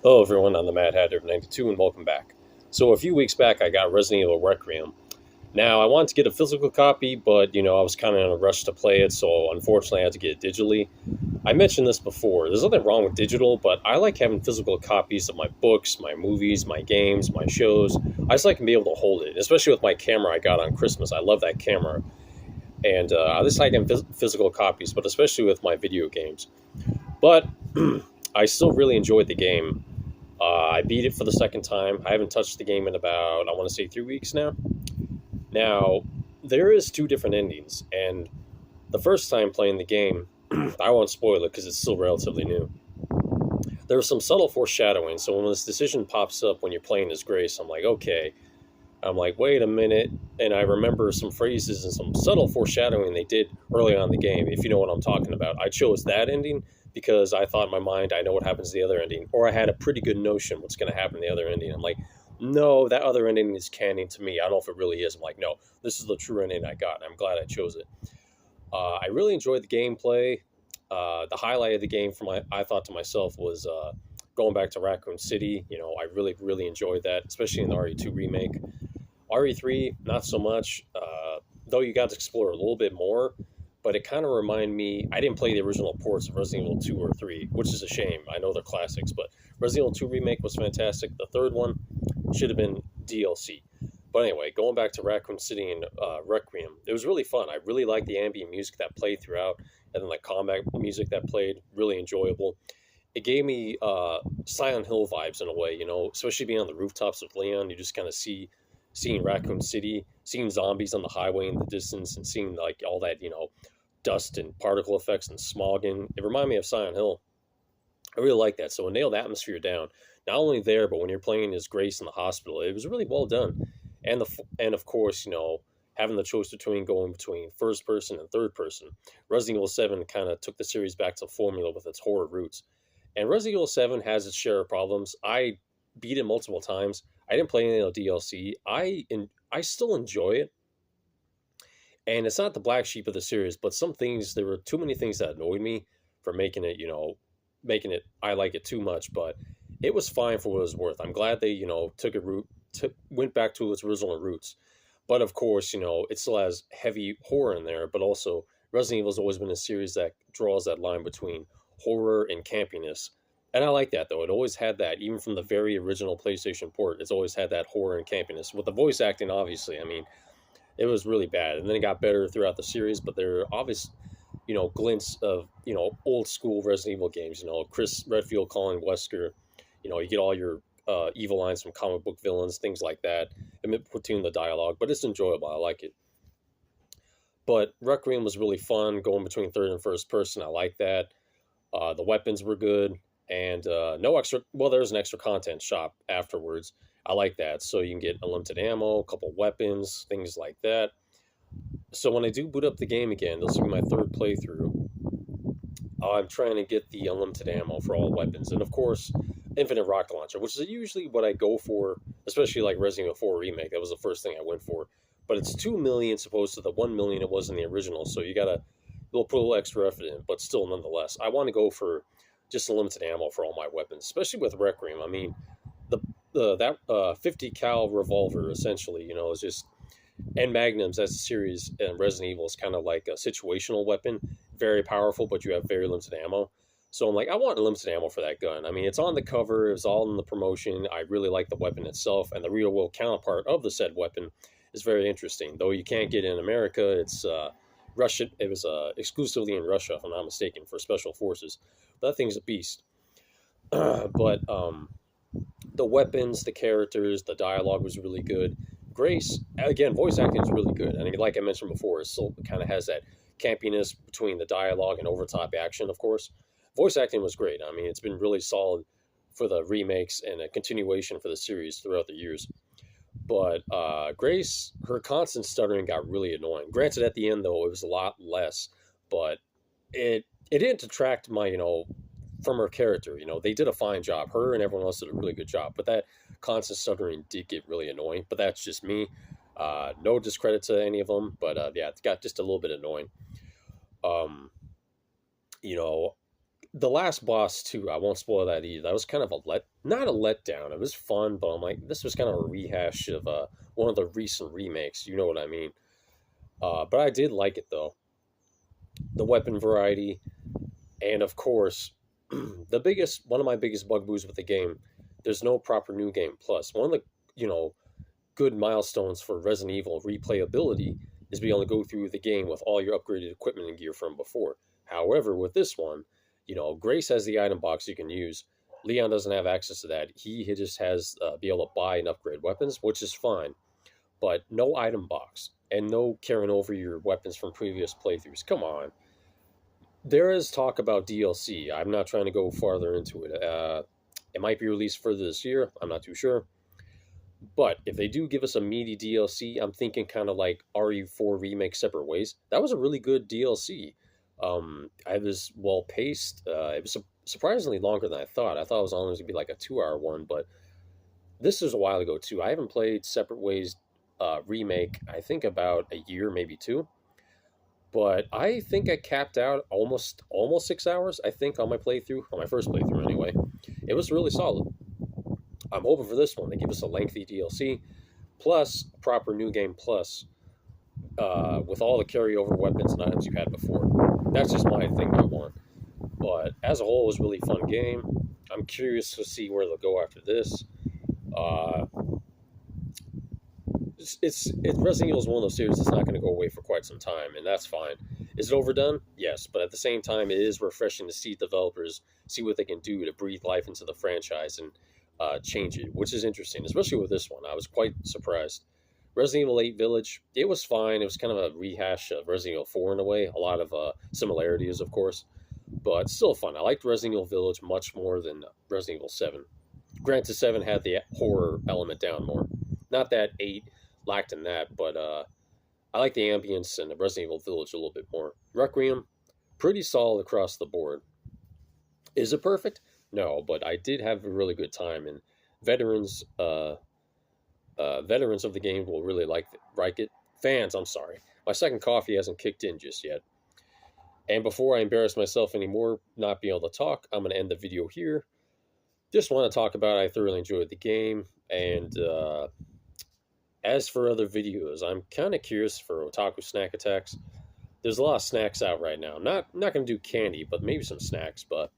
Hello, everyone. I'm the Mad Hatter of 92, and welcome back. So, a few weeks back, I got Resident Evil Requiem. Now, I wanted to get a physical copy, but I was kind of in a rush to play it, so unfortunately, I had to get it digitally. I mentioned this before. There's nothing wrong with digital, but I like having physical copies of my books, my movies, my games, my shows. I just like to be able to hold it, especially with my camera I got on Christmas. I love that camera, and I just like having physical copies, but especially with my video games. But I still really enjoyed the game. I beat it for the second time. I haven't touched the game in about, I want to say, 3 weeks now. Now, there is two different endings, and the first time playing the game, I won't spoil it because it's still relatively new. There was some subtle foreshadowing, so when this decision pops up when you're playing as Grace, I'm like, okay. I'm like, wait a minute, and I remember some phrases and some subtle foreshadowing they did early on in the game, if you know what I'm talking about. I chose that ending because I thought in my mind I know what happens to the other ending, or I had a pretty good notion what's going to happen to the other ending. I'm like, no, that other ending is canon to me. I don't know if it really is. I'm like, no, this is the true ending I got, and I'm glad I chose it. I really enjoyed the gameplay. The highlight of the game for I thought to myself was going back to Raccoon City. I really, really enjoyed that, especially in the RE2 remake. RE3, not so much, though you got to explore a little bit more, but it kind of reminded me. I didn't play the original ports of Resident Evil 2 or 3, which is a shame. I know they're classics, but Resident Evil 2 Remake was fantastic. The third one should have been DLC. But anyway, going back to Raccoon City and Requiem, it was really fun. I really liked the ambient music that played throughout, and then the combat music that played, really enjoyable. It gave me Silent Hill vibes in a way, especially being on the rooftops of Leon. You just kind of seeing Raccoon City, seeing zombies on the highway in the distance, and seeing like all that dust and particle effects and smogging. It reminded me of Silent Hill. I really like that. So it nailed the atmosphere down. Not only there, but when you're playing as Grace in the hospital, it was really well done. And of course, having the choice between first person and third person. Resident Evil 7 kind of took the series back to formula with its horror roots. And Resident Evil 7 has its share of problems. I beat it multiple times. I didn't play any of the DLC. I still enjoy it, and it's not the black sheep of the series, but some things there were too many things that annoyed me for making it, making it I like it too much. But it was fine for what it was worth. I'm glad they took a went back to its original roots. But of course, it still has heavy horror in there. But also, Resident Evil has always been a series that draws that line between horror and campiness. And I like that though. It always had that, even from the very original PlayStation port. It's always had that horror and campiness. With the voice acting, obviously, I mean, it was really bad, and then it got better throughout the series. But there are obvious, glints of old school Resident Evil games. Chris Redfield calling Wesker. You get all your evil lines from comic book villains, things like that, and platoon the dialogue. But it's enjoyable. I like it. But Requiem was really fun going between third and first person. I like that. The weapons were good, and no extra. Well, there's an extra content shop afterwards. I like that, so you can get unlimited ammo, a couple weapons, things like that. So when I do boot up the game again, this will be my third playthrough. I'm trying to get the unlimited ammo for all weapons, and of course, infinite rocket launcher, which is usually what I go for, especially like Resident Evil 4 remake. That was the first thing I went for, but it's 2 million opposed to the 1 million it was in the original. So you gotta put a little extra effort in, but still, nonetheless, I want to go for just unlimited ammo for all my weapons, especially with Requiem. I mean, that 50 cal revolver essentially, is just and magnums as a series in Resident Evil is kind of like a situational weapon, very powerful, but you have very limited ammo. So I'm like, I want limited ammo for that gun. I mean, it's on the cover, it's all in the promotion. I really like the weapon itself, and the real world counterpart of the said weapon is very interesting. Though you can't get it in America, it's Russia. It was exclusively in Russia, if I'm not mistaken, for special forces. But that thing's a beast. But the weapons, the characters, the dialogue was really good. Grace, again, voice acting is really good. And like I mentioned before, it still kind of has that campiness between the dialogue and overtop action, of course. Voice acting was great. I mean, it's been really solid for the remakes and a continuation for the series throughout the years. But Grace, her constant stuttering got really annoying. Granted, at the end, though, it was a lot less, but it didn't detract my from her character. They did a fine job. Her and everyone else did a really good job. But that constant stuttering did get really annoying. But that's just me. No discredit to any of them, but yeah, it got just a little bit annoying. Um, you know, The last boss too, I won't spoil that either. That was kind of not a letdown. It was fun, but I'm like, this was kind of a rehash of one of the recent remakes. You know what I mean? But I did like it though. The weapon variety, and of course, one of my biggest bugaboos with the game. There's no proper new game plus. One of the good milestones for Resident Evil replayability is being able to go through the game with all your upgraded equipment and gear from before. However, with this one, Grace has the item box you can use. Leon doesn't have access to that. He just has be able to buy and upgrade weapons, which is fine, but no item box and no carrying over your weapons from previous playthroughs. Come on. There is talk about DLC. I'm not trying to go farther into it. It might be released further this year. I'm not too sure. But if they do give us a meaty DLC, I'm thinking kind of like RE4 Remake Separate Ways. That was a really good DLC. I was well paced. It was surprisingly longer than I thought. I thought it was only going to be like a 2 hour one, but this was a while ago too. I haven't played Separate Ways Remake, I think about a year, maybe two. But I think I capped out almost 6 hours, I think, on my playthrough, on my first playthrough anyway. It was really solid. I'm hoping for this one. They give us a lengthy DLC, plus proper new game plus, with all the carryover weapons and items you had before. That's just my thing I want. But as a whole, it was a really fun game. I'm curious to see where they'll go after this. Uh, Resident Evil is one of those series that's not going to go away for quite some time, and that's fine. Is it overdone? Yes, but at the same time, it is refreshing to see developers see what they can do to breathe life into the franchise and change it, which is interesting, especially with this one. I was quite surprised. Resident Evil 8 Village, it was fine. It was kind of a rehash of Resident Evil 4 in a way. A lot of similarities, of course, but still fun. I liked Resident Evil Village much more than Resident Evil 7. Granted, 7 had the horror element down more. Not that 8 lacked in that, but I like the ambience and the Resident Evil Village a little bit more. Requiem, pretty solid across the board. Is it perfect? No, but I did have a really good time, and veterans veterans of the game will really like it. Fans, I'm sorry. My second coffee hasn't kicked in just yet. And before I embarrass myself anymore, not being able to talk, I'm going to end the video here. Just want to talk about I thoroughly enjoyed the game, and as for other videos, I'm kind of curious for Otaku Snack Attacks. There's a lot of snacks out right now. Not going to do candy, but maybe some snacks. But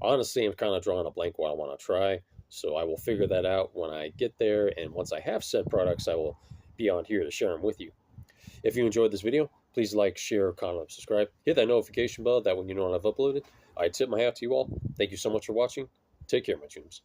honestly, I'm kind of drawing a blank what I want to try. So I will figure that out when I get there. And once I have said products, I will be on here to share them with you. If you enjoyed this video, please like, share, comment, subscribe. Hit that notification bell. That way you know when I've uploaded. I tip my hat to you all. Thank you so much for watching. Take care, my tunes.